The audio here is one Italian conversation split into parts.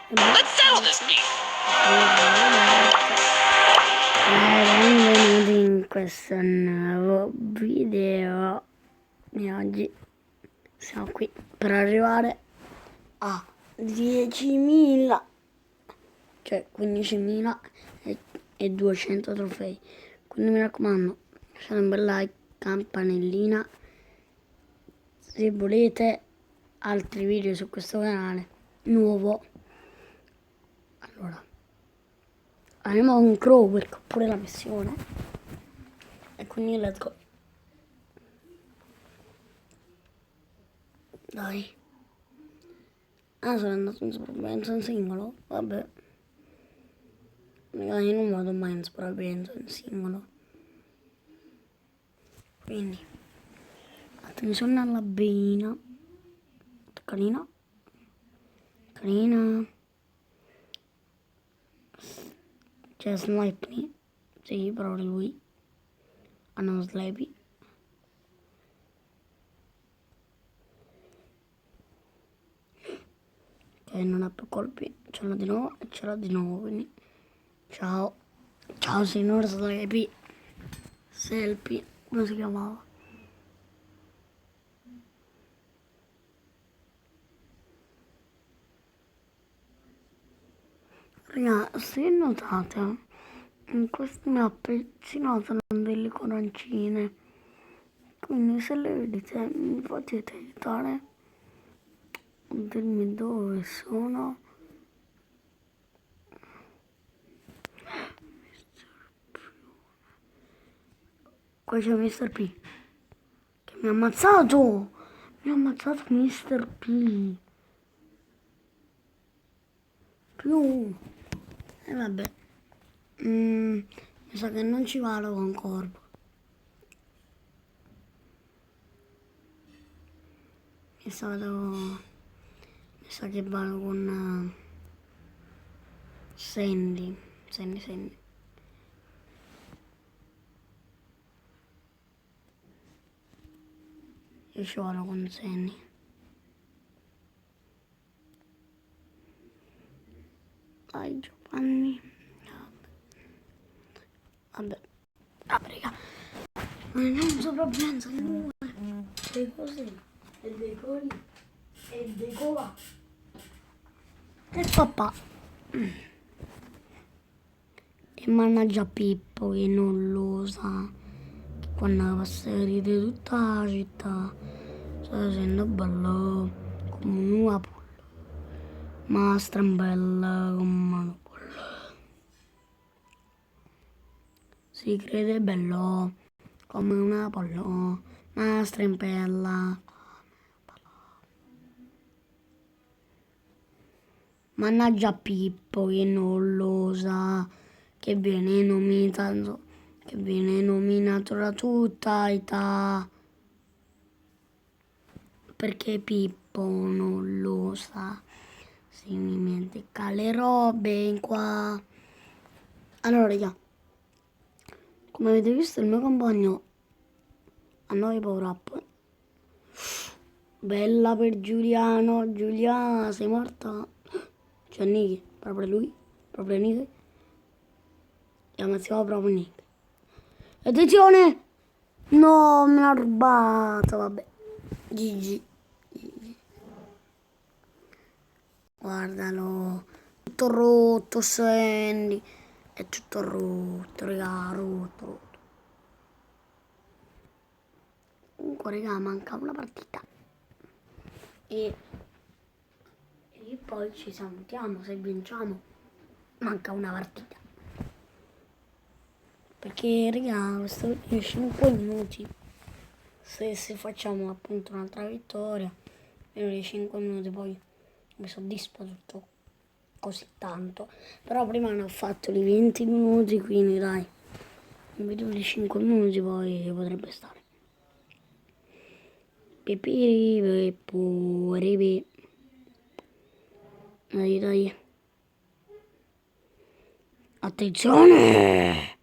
Let's settle this beef. Benvenuti in questo nuovo video. E oggi siamo qui per arrivare a 10.000, cioè 15.200 trofei. Quindi mi raccomando, lasciate un bel like, campanellina se volete altri video su questo canale nuovo. Allora, andiamo a un crow perché ho pure la missione e quindi let's go. Dai. Sono andato in sopravvivenza in singolo, vabbè. Io non vado mai in sopravvivenza in singolo. Quindi attenzione alla bena. Carina. C'è Slipney. Sì, proprio lui. Hanno Slappy. Ok, non ha più colpi. Ce l'ha di nuovo e ce l'ha di nuovo, quindi ciao. Ciao signor Slappy. Selfie, come si chiamava? Raga, se notate, in queste mappe si notano delle coroncine. Quindi se le vedete mi potete aiutare a dirmi dove sono. Qua c'è Mr. P che mi ha ammazzato! Mi ha ammazzato Mr. P. Più. E vabbè. Mi sa che non ci vado con corpo. Mi sa che vado con Sandy. Io ci vado con Sandy. Dai Giovanni. Vabbè, raga. Ma non sopravvivenza di nuovo. Sei così. E dei coli. E dei cola. E papà. E mannaggia Pippo che non lo sa. Che quando passerete di tutta la città. Sta facendo bello. Come una pulla. Ma strambella come una pulla. Si crede bello. Come una pollo. Ma strimpella. Mannaggia Pippo che non lo sa, che viene nominato da tutta età. Perché Pippo non lo sa, si mi dimentica le robe in qua. Allora raga, come avete visto il mio compagno ha 9 power up. Bella per Giuliano. Giulia, sei morta? C'è Niki, proprio lui, proprio Niki. E ammazziamo proprio Niki. Attenzione! No, me l'ha rubato, vabbè. GG. Guardalo. Tutto rotto, Sandy. È tutto rotto, raga, rotto. Comunque, raga, manca una partita. E poi ci salutiamo se vinciamo. Manca una partita. Perché raga, questo video 5 minuti. Se facciamo appunto un'altra vittoria, meno di 5 minuti poi mi soddisfa tutto così tanto. Però prima ne ho fatto di 20 minuti, quindi dai, un video di 5 minuti poi potrebbe stare. Dai. Attenzione!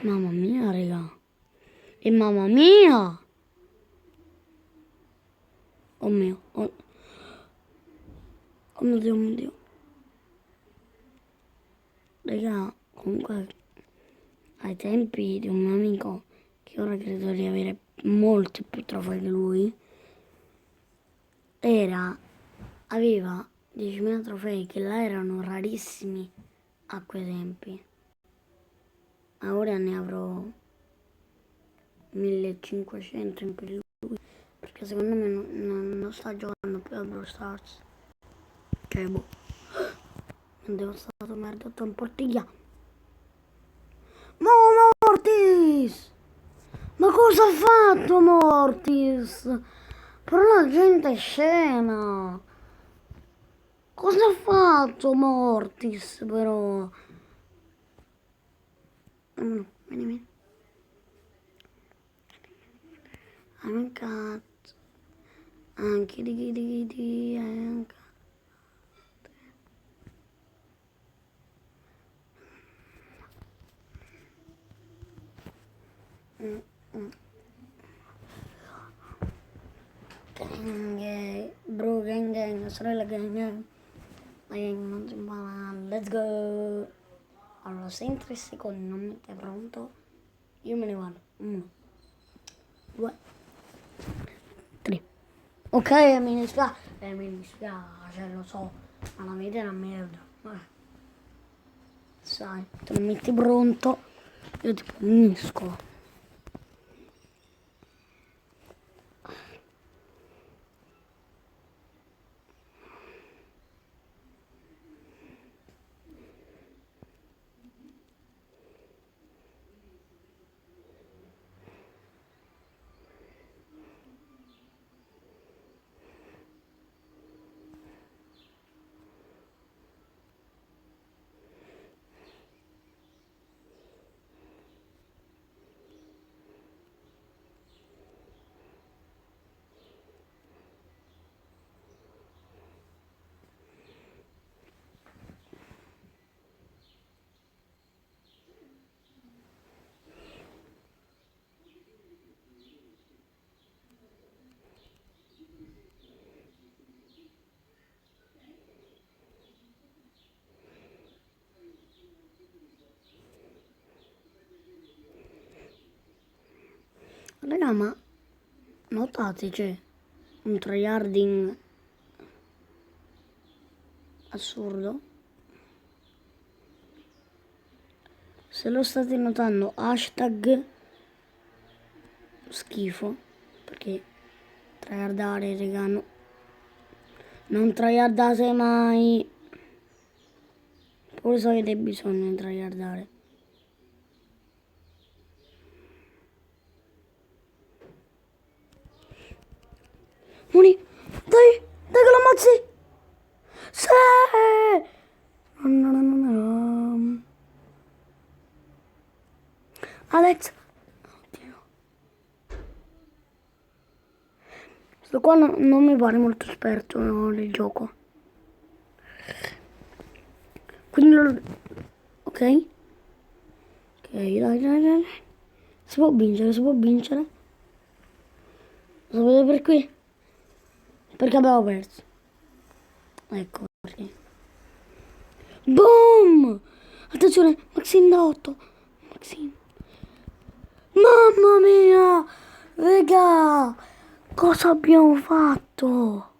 Mamma mia, raga. E mamma mia! Oh mio Dio. Raga, comunque ai tempi di un mio amico, che ora credo di avere molti più trofei di lui, aveva 10.000 trofei che là erano rarissimi a quei tempi. Ma ora ne avrò 1500 in più di lui, perché secondo me non sta giocando più a Brawl Stars. Cioè, boh, non devo stato merda un portiglia. Mortis! Ma cosa ha fatto Mortis? Però la gente è scema. Cosa ha fatto Mortis però? No, vieni. I'm a cat. Anche di anche. Bro, gang, sorella gang. La gang non si impara. Let's go. Allora, se in 3 secondi non mette pronto, io me ne vado. 1, 2, 3. Ok, mi dispiace, lo so, ma la vita è una merda. Sai, te lo metti pronto, io ti punisco. Raga, ma notate, c'è un tryharding assurdo. Se lo state notando, hashtag schifo, perché tryhardare, raga, no. Non tryhardate mai. Pure se avete bisogno di tryhardare. Muni, dai che lo ammazzi! Sì! No. Alex! Oddio. Questo qua non mi pare molto esperto nel gioco. Quindi ok? Ok, dai. Si può vincere. Lo sapete per qui? Perché abbiamo perso. Ecco perché. Boom! Attenzione, Maxine da 8. Maxine. Mamma mia! Raga! Cosa abbiamo fatto?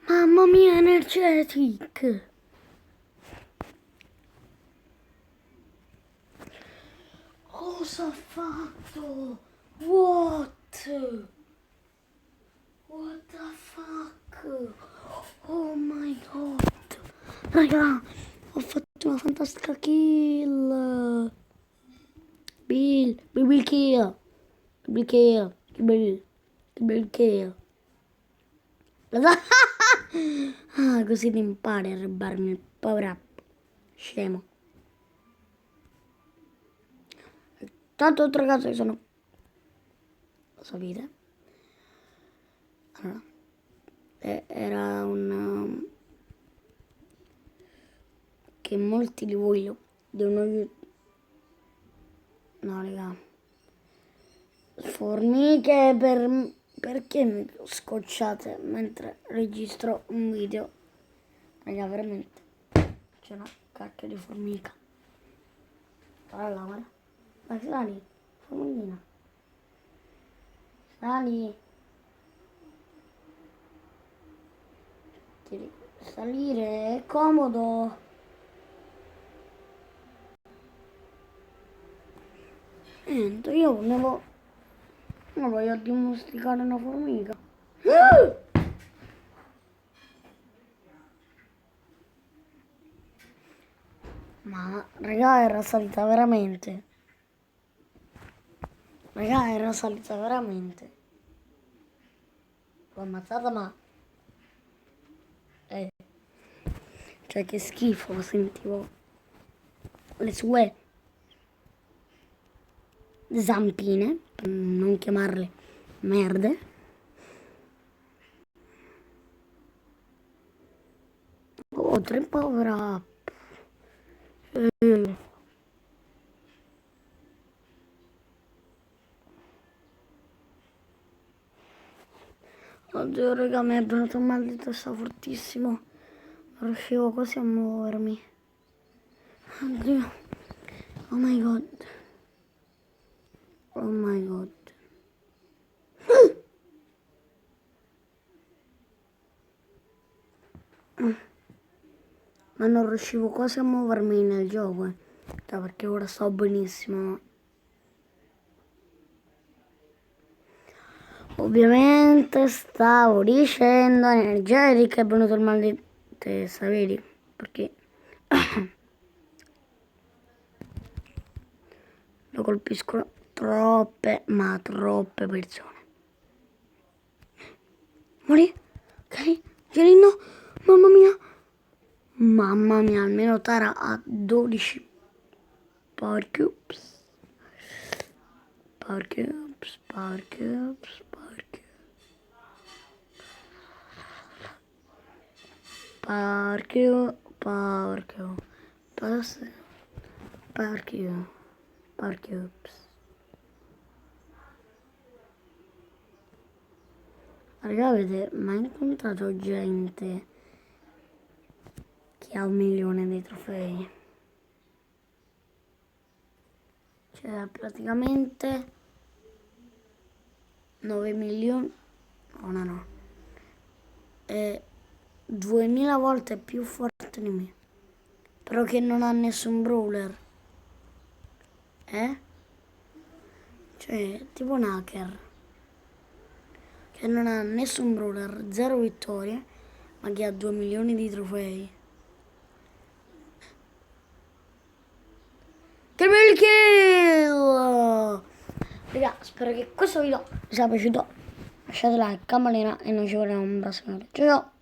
Mamma mia, energetic! Cosa ha fatto? What the fuck? Oh my god! Raga, ho fatto una fantastica kill! Bill kill! Bill kill! Ah, così ti impari a rubarmi il power up. Scemo. Tanto altre cose sono... Lo sapete? Allora, era un... che molti di voi devono... No, raga. Formiche perché mi scocciate mentre registro un video? Raga, veramente. c'è una cacchio di formica. Guarda, guarda. Dai, sali, formigina. Sali. Devi salire, è comodo. Niente, io non voglio dimenticare una formica. Ma, raga, era salita veramente. Raga, era salita veramente. L'ho ammazzata, ma... Cioè, che schifo, sentivo le sue zampine, per non chiamarle merde. Oh, tre povera. Oddio, raga, mi è venuto un mal di testa fortissimo. Non riuscivo quasi a muovermi. Oddio. Oh my god. Oh my god. Ma non riuscivo quasi a muovermi nel gioco, Cioè, perché ora sto benissimo. Ovviamente stavo dicendo energetica, è venuto il mal di testa, vedi? Perché lo colpiscono troppe, ma troppe persone. Morì? Ok? Giorino? Mamma mia! Mamma mia, almeno Tara ha 12 power cubes. Power cubes, power cubes, power cubes. Power cube, power cube. Power cube, power cubes. Raga, avete mai incontrato gente che ha 1.000.000 di trofei? Cioè, praticamente 9 milioni, no, è 2000 volte più forte di me, però che non ha nessun brawler, cioè, tipo un hacker, che non ha nessun brawler, 0 vittorie, ma che ha 2 milioni di trofei. Triple kill! Raga, spero che questo video vi sia piaciuto. Lasciate like, campanella e noi ci vediamo in prossimo video. Ciao!